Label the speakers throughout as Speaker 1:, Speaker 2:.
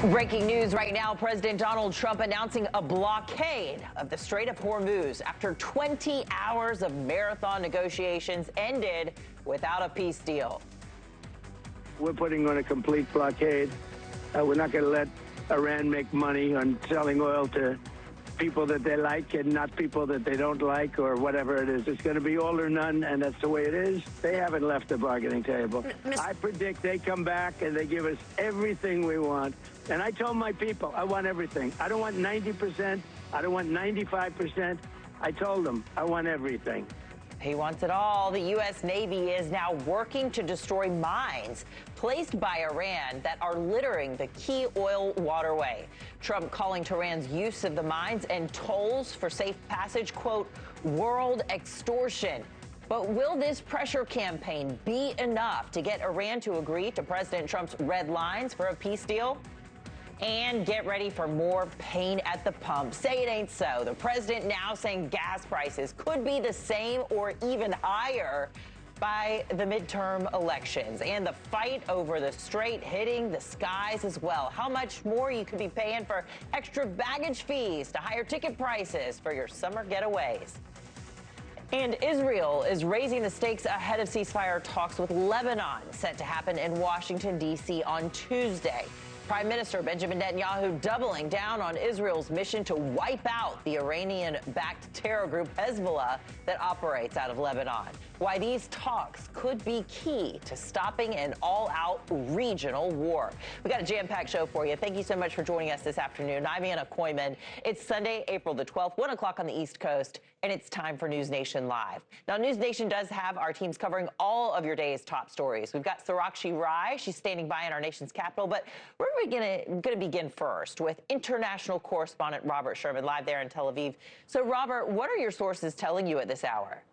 Speaker 1: Breaking news right now, President Donald Trump announcing a blockade of the Strait of Hormuz after 20 hours of marathon negotiations ended without a peace deal.
Speaker 2: We're putting on a complete blockade. We're not going to let Iran make money on selling oil to people that they like and not people that they don't like or whatever it is. It's going to be all or none, and that's the way it is. They haven't left the bargaining table. I predict they come back and they give us everything we want. And I told my people, I want everything. I don't want 90%. I don't want 95%. I told them, I want everything.
Speaker 1: He wants it all. The U.S. Navy is now working to destroy mines placed by Iran that are littering the key oil waterway. Trump calling Tehran's use of the mines and tolls for safe passage, quote, world extortion. But will this pressure campaign be enough to get Iran to agree to President Trump's red lines for a peace deal? And get ready for more pain at the pump. Say it ain't so. The president now saying gas prices could be the same or even higher by the midterm elections. And the fight over the strait hitting the skies as well. How much more you could be paying for extra baggage fees to higher ticket prices for your summer getaways. And Israel is raising the stakes ahead of ceasefire talks with Lebanon, set to happen in Washington, D.C. on Tuesday. Prime Minister Benjamin Netanyahu doubling down on Israel's mission to wipe out the Iranian-backed terror group Hezbollah that operates out of Lebanon. Why these talks could be key to stopping an all-out regional war. We got a jam-packed show for you. Thank you so much for joining us this afternoon. I'm Anna Koyman. It's Sunday, April the 12th, 1 o'clock on the East Coast, and it's time for NewsNation Live. Now, NewsNation does have our teams covering all of your day's top stories. We've got Sarakshi Rai. She's standing by in our nation's capital, but we're going to begin first with international correspondent Robert Sherman live there in Tel Aviv. So, Robert, what are your sources telling you at this hour?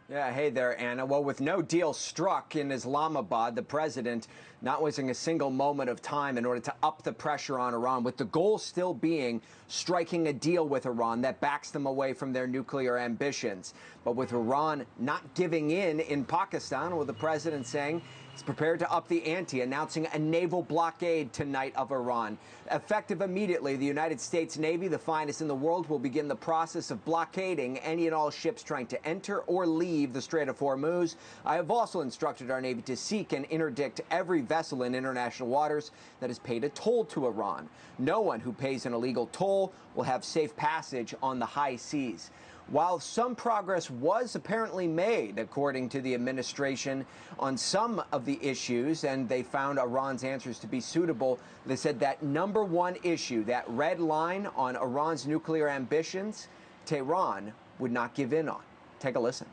Speaker 3: Yeah, hey there, Anna. Well, with no deal struck in Islamabad, the president not wasting a single moment of time in order to up the pressure on Iran, with the goal still being striking a deal with Iran that backs them away from their nuclear ambitions. But with Iran not giving in Pakistan, with the president saying he's prepared to up the ante, announcing a naval blockade tonight of Iran. Effective immediately, the United States Navy, the finest in the world, will begin the process of blockading any and all ships trying to enter or leave the Strait of Hormuz. I have also instructed our Navy to seek and interdict every vessel in international waters that has paid a toll to Iran. No one who pays an illegal toll will have safe passage on the high seas. While some progress was apparently made, according to the administration, on some of the issues, and they found Iran's answers to be suitable, they said that number one issue, that red line on Iran's nuclear ambitions, Tehran would not give in on. Take a listen.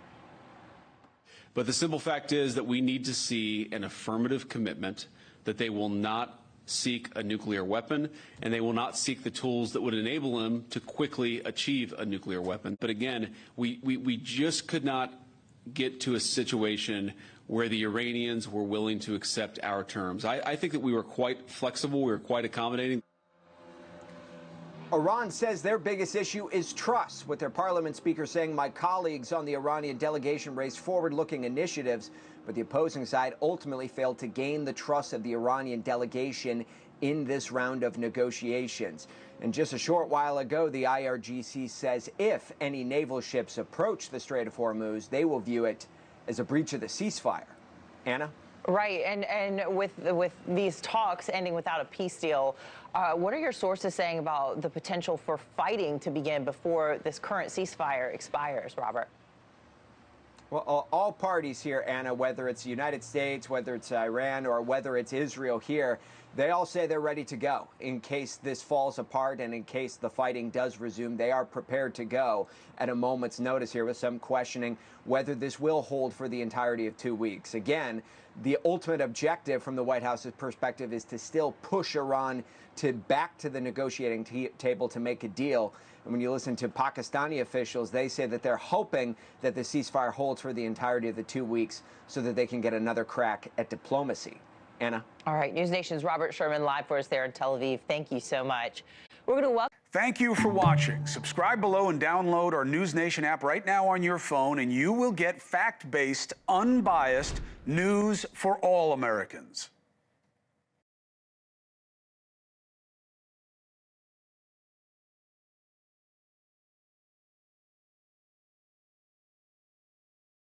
Speaker 4: But the simple fact is that we need to see an affirmative commitment that they will not seek a nuclear weapon, and they will not seek the tools that would enable them to quickly achieve a nuclear weapon. But again, we just could not get to a situation where the Iranians were willing to accept our terms. I think that we were quite flexible, we were quite accommodating.
Speaker 3: Iran says their biggest issue is trust, with their parliament speaker saying, my colleagues on the Iranian delegation raised forward-looking initiatives, but the opposing side ultimately failed to gain the trust of the Iranian delegation in this round of negotiations. And just a short while ago, the IRGC says if any naval ships approach the Strait of Hormuz, they will view it as a breach of the ceasefire. Anna?
Speaker 1: Right, and with these talks ending without a peace deal, what are your sources saying about the potential for fighting to begin before this current ceasefire expires, Robert?
Speaker 3: Well, all parties here, Anna, whether it's the United States, whether it's Iran, or whether it's Israel here, they all say they're ready to go in case this falls apart and in case the fighting does resume. They are prepared to go at a moment's notice here, with some questioning whether this will hold for the entirety of 2 weeks. Again, the ultimate objective from the White House's perspective is to still push Iran back to the negotiating table to make a deal. And when you listen to Pakistani officials, they say that they're hoping that the ceasefire holds for the entirety of the 2 weeks so that they can get another crack at diplomacy. Anna?
Speaker 1: All right, NewsNation's Robert Sherman live for us there in Tel Aviv. Thank you so much. We're going to welcome.
Speaker 5: Thank you for watching. Subscribe below and download our NewsNation app right now on your phone, and you will get fact-based, unbiased news for all Americans.